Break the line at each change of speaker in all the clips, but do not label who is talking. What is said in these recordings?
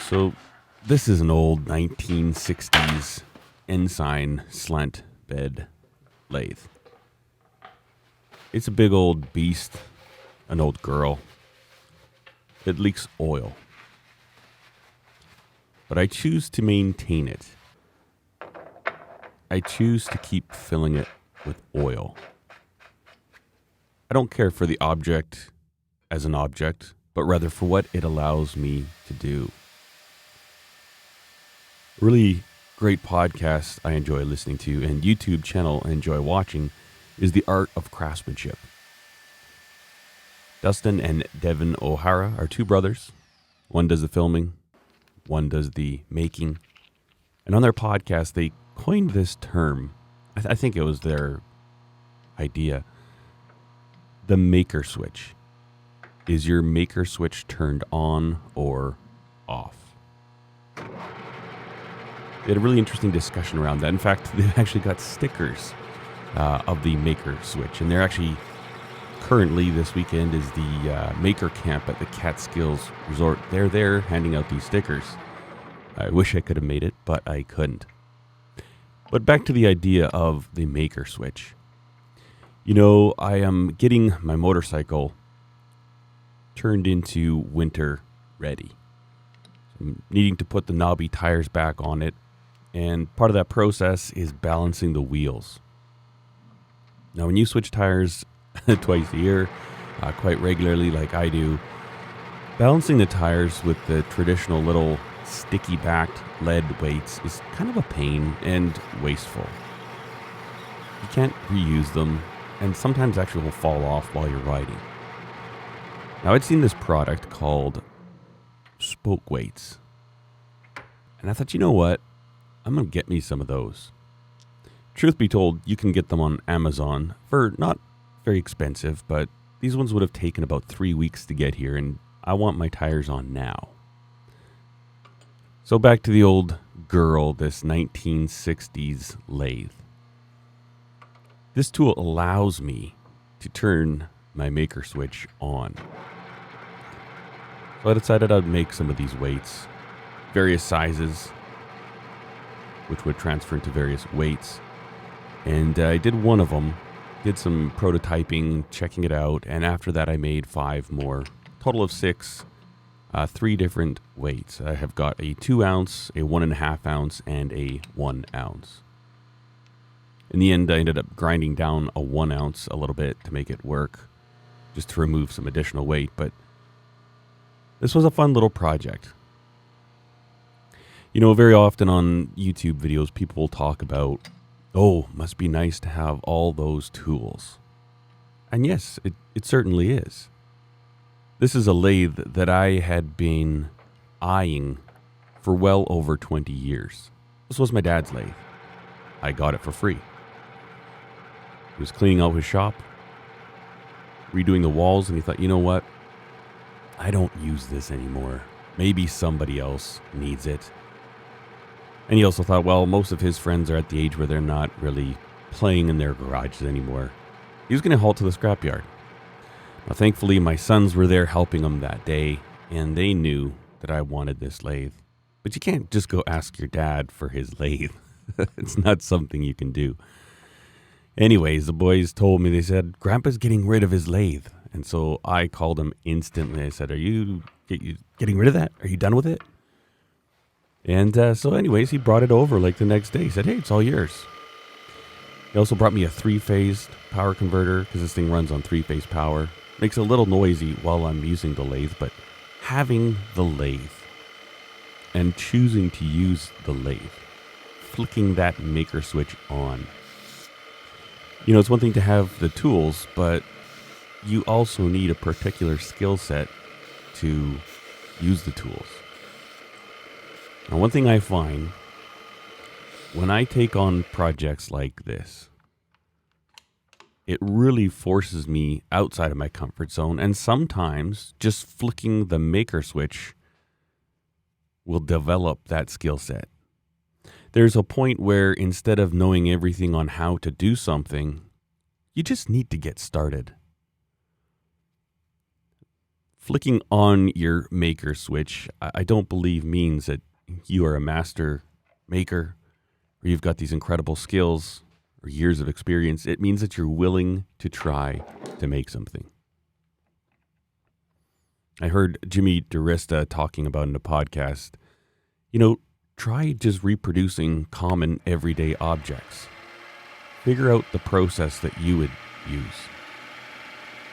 So this is an old 1960s ensign slant bed lathe. It's a big old beast, an old girl. It leaks oil. But I choose to maintain it. I choose to keep filling it with oil. I don't care for the object as an object, but rather for what it allows me to do. Really great podcast I enjoy listening to and YouTube channel I enjoy watching is the Art of Craftsmanship. Dustin and Devin O'Hara are two brothers. One does the filming, one does the making. And on their podcast, they coined this term. I think it was their idea. The maker switch. Is your maker switch turned on or off? They had a really interesting discussion around that. In fact, they've actually got stickers of the maker switch. And they're actually currently this weekend is the maker camp at the Catskills Resort. They're there handing out these stickers. I wish I could have made it, but I couldn't. But back to the idea of the maker switch. You know, I am getting my motorcycle turned into winter ready. I'm needing to put the knobby tires back on it. And part of that process is balancing the wheels. Now, when you switch tires twice a year, quite regularly like I do, balancing the tires with the traditional little sticky-backed lead weights is kind of a pain and wasteful. You can't reuse them, and sometimes actually will fall off while you're riding. Now, I'd seen this product called spoke weights, and I thought, you know what? I'm going to get me some of those. Truth be told, you can get them on Amazon for not very expensive, but these ones would have taken about 3 weeks to get here, and I want my tires on now. So back to the old girl, this 1960s lathe. This tool allows me to turn my maker switch on. So I decided I'd make some of these weights, various sizes, which would transfer into various weights. And I did one of them, did some prototyping, checking it out, and after that I made 5 more. Total of 6, 3 different weights. I have got a 2 ounce, a 1.5 ounce, and a 1 ounce. In the end, I ended up grinding down a 1 ounce a little bit to make it work, just to remove some additional weight, but this was a fun little project. You know, very often on YouTube videos, people will talk about, oh, must be nice to have all those tools. And yes, it certainly is. This is a lathe that I had been eyeing for well over 20 years. This was my dad's lathe. I got it for free. He was cleaning out his shop, redoing the walls, and he thought, you know what? I don't use this anymore. Maybe somebody else needs it. And he also thought, well, most of his friends are at the age where they're not really playing in their garages anymore. He was going to haul to the scrapyard. Now, thankfully, my sons were there helping him that day, and they knew that I wanted this lathe. But you can't just go ask your dad for his lathe. It's not something you can do. Anyways, the boys told me, they said, Grandpa's getting rid of his lathe. And so I called him instantly. I said, are you getting rid of that? Are you done with it? And so anyways, he brought it over like the next day. He said, hey, it's all yours. He also brought me a 3-phase power converter because this thing runs on 3-phase power. Makes a little noisy while I'm using the lathe, but having the lathe and choosing to use the lathe, flicking that maker switch on. You know, it's one thing to have the tools, but you also need a particular skill set to use the tools. Now, one thing I find when I take on projects like this, it really forces me outside of my comfort zone, and sometimes just flicking the maker switch will develop that skill set. There's a point where instead of knowing everything on how to do something, you just need to get started. Flicking on your maker switch, I don't believe means that you are a master maker or you've got these incredible skills or years of experience. It means that you're willing to try to make something. I heard Jimmy DiResta talking about in a podcast, try just reproducing common everyday objects. Figure out the process that you would use.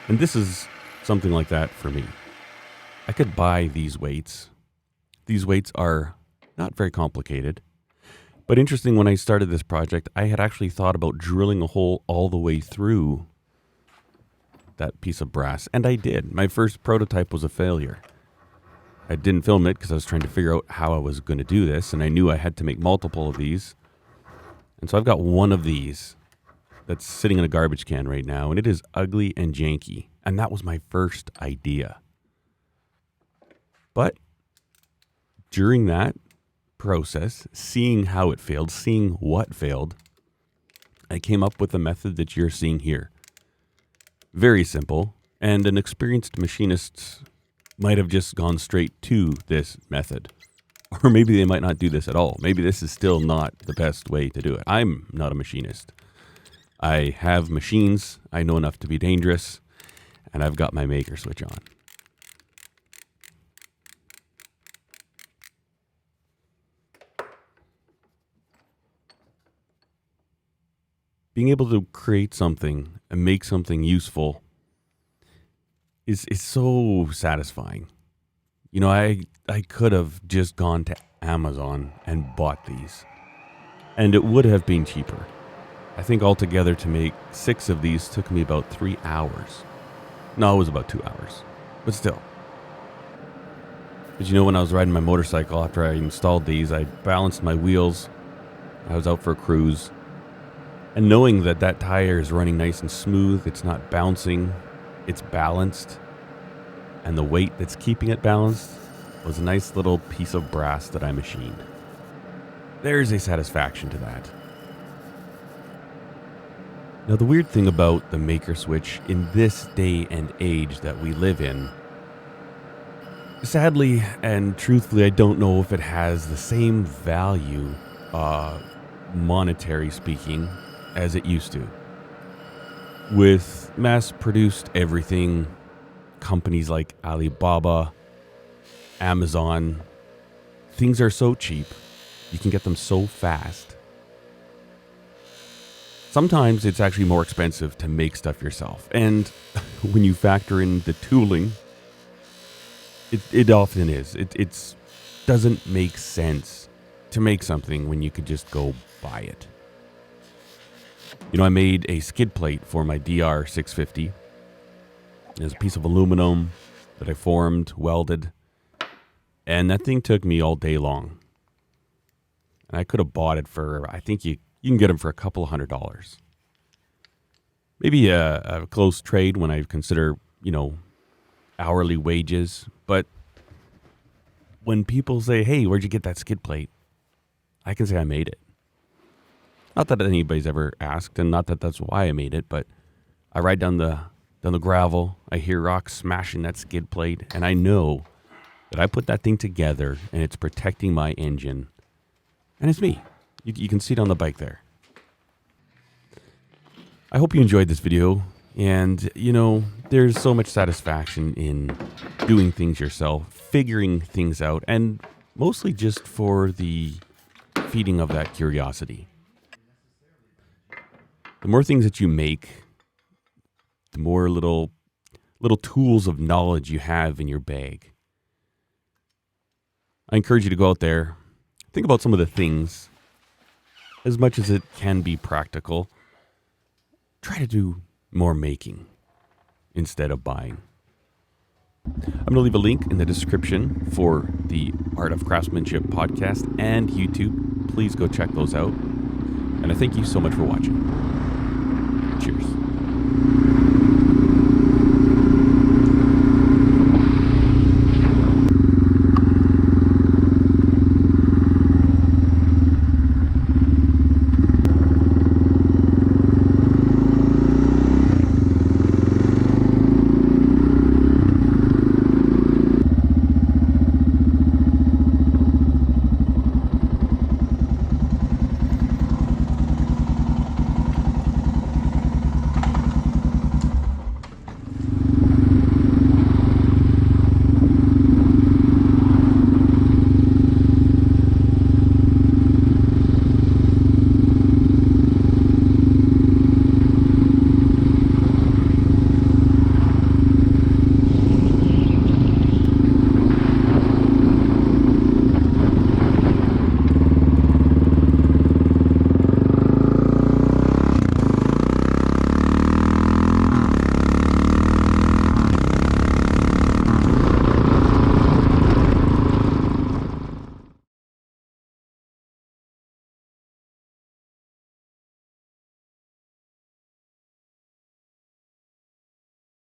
And this is something like that for me. I could buy these weights. These weights are not very complicated. But interesting, when I started this project, I had actually thought about drilling a hole all the way through that piece of brass. And I did. My first prototype was a failure. I didn't film it because I was trying to figure out how I was going to do this. And I knew I had to make multiple of these. And so I've got one of these that's sitting in a garbage can right now. And it is ugly and janky. And that was my first idea. But during that process, seeing how it failed, seeing what failed, I came up with a method that you're seeing here. Very simple, and an experienced machinist might have just gone straight to this method. Or maybe they might not do this at all. Maybe this is still not the best way to do it. I'm not a machinist. I have machines, I know enough to be dangerous, and I've got my maker switch on. Being able to create something and make something useful is so satisfying. I could have just gone to Amazon and bought these, and it would have been cheaper. I think altogether to make 6 of these took me about 3 hours. No, it was about 2 hours, but still. But when I was riding my motorcycle after I installed these, I balanced my wheels. I was out for a cruise. And knowing that tire is running nice and smooth, it's not bouncing, it's balanced, and the weight that's keeping it balanced was a nice little piece of brass that I machined. There's a satisfaction to that. Now, the weird thing about the maker switch in this day and age that we live in, sadly and truthfully, I don't know if it has the same value, monetary speaking, as it used to. With mass-produced everything, companies like Alibaba, Amazon, things are so cheap, you can get them so fast. Sometimes it's actually more expensive to make stuff yourself. And when you factor in the tooling, it often is. It doesn't make sense to make something when you could just go buy it. I made a skid plate for my DR 650. There's a piece of aluminum that I formed, welded, and that thing took me all day long. And I could have bought it for, I think you can get them for a couple of $100. Maybe a close trade when I consider, hourly wages. But when people say, hey, where'd you get that skid plate? I can say I made it. Not that anybody's ever asked, and not that that's why I made it, but I ride down the gravel, I hear rocks smashing that skid plate, and I know that I put that thing together, and it's protecting my engine. And it's me. You can see it on the bike there. I hope you enjoyed this video, and, there's so much satisfaction in doing things yourself, figuring things out, and mostly just for the feeding of that curiosity. The more things that you make, the more little tools of knowledge you have in your bag. I encourage you to go out there, think about some of the things, as much as it can be practical. Try to do more making instead of buying. I'm going to leave a link in the description for the Art of Craftsmanship podcast and YouTube. Please go check those out. And I thank you so much for watching. Cheers.